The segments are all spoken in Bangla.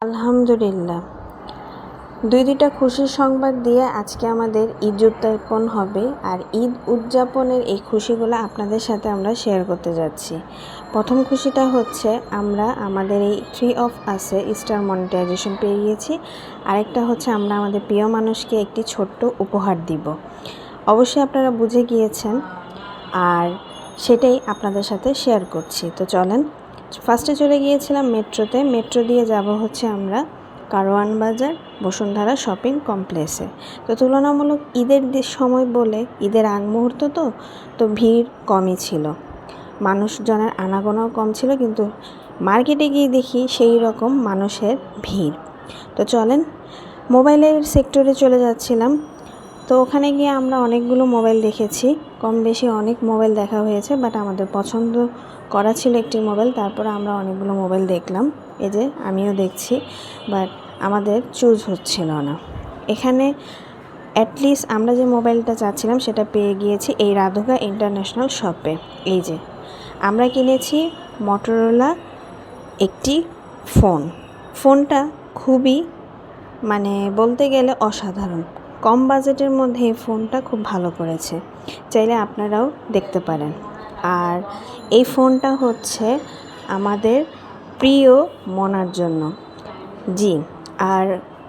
আলহামদুলিল্লাহ, দুইটা খুশির সংবাদ দিয়ে আজকে আমাদের ঈদ উদযাপন হবে। আর ঈদ উদযাপনের এই খুশিগুলো আপনাদের সাথে আমরা শেয়ার করতে যাচ্ছি। প্রথম খুশিটা হচ্ছে আমরা আমাদের এই 3 অফ আসে স্টার মনিটাইজেশন পেয়ে গিয়েছি। আরেকটা হচ্ছে আমরা আমাদের প্রিয় মানুষকে একটি ছোট্ট উপহার দিব। অবশ্যই আপনারা বুঝে গিয়েছেন, আর সেটাই আপনাদের সাথে শেয়ার করছি। তো চলেন, ফার্স্টে চলে গিয়েছিলাম মেট্রোতে। মেট্রো দিয়ে যাব হচ্ছে আমরা কারওয়ান বাজার বসুন্ধরা শপিং কমপ্লেক্সে। তো তুলনামূলক ঈদের সময় বলে ঈদের আগ মুহূর্ত তো ভিড় কমই ছিল, মানুষজনের আনাগোনাও কম ছিল, কিন্তু মার্কেটে গিয়ে দেখি সেই রকম মানুষের ভিড়। তো চলেন, মোবাইলের সেক্টরে চলে যাচ্ছিলাম। তো ওখানে গিয়ে আমরা অনেকগুলো মোবাইল দেখেছি, কম বেশি অনেক মোবাইল দেখা হয়েছে, বাট আমাদের পছন্দ করা ছিল একটি মোবাইল। তারপরে আমরা অনেকগুলো মোবাইল দেখলাম, এই যে আমিও দেখছি, বাট আমাদের চুজ হচ্ছিল না। এখানে অ্যাটলিস্ট আমরা যে মোবাইলটা চাচ্ছিলাম সেটা পেয়ে গিয়েছি এই রাধিকা ইন্টারন্যাশনাল শপে। এই যে আমরা কিনেছি মটোরোলা একটি ফোনটা খুবই বলতে গেলে অসাধারণ। কম বাজেটের মধ্যে এই ফোনটা খুব ভালো করেছে, চাইলে আপনারাও দেখতে পারেন। আর এই ফোনটা হচ্ছে আমাদের প্রিয় মনার জন্য। জি, আর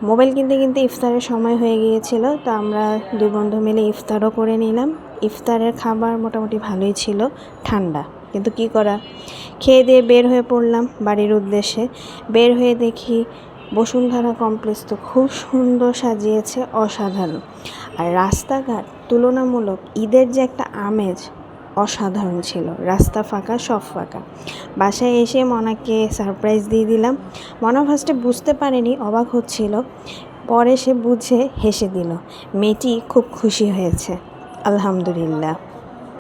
মোবাইল কিনতে কিনতে ইফতারের সময় হয়ে গিয়েছিল, তো আমরা দুই বন্ধু মিলে ইফতারও করে নিলাম। ইফতারের খাবার মোটামুটি ভালোই ছিল, ঠান্ডা, কিন্তু কি করা, খেয়ে দিয়ে বের হয়ে পড়লাম বাড়ির উদ্দেশ্যে। বের হয়ে দেখি বসুন্ধরা কমপ্লেক্স তো খুব সুন্দর সাজিয়েছে, অসাধারণ। আর রাস্তাঘাট তুলনামূলক ঈদের যে একটা আমেজ অসাধারণ ছিল, রাস্তা ফাঁকা, সব ফাঁকা। বাসায় এসে মনাকে সারপ্রাইজ দিয়ে দিলাম। মনা ফার্স্টে বুঝতে পারেনি, অবাক হচ্ছিল, পরে সে বুঝে হেসে দিল। মেয়েটি খুব খুশি হয়েছে, আলহামদুলিল্লাহ।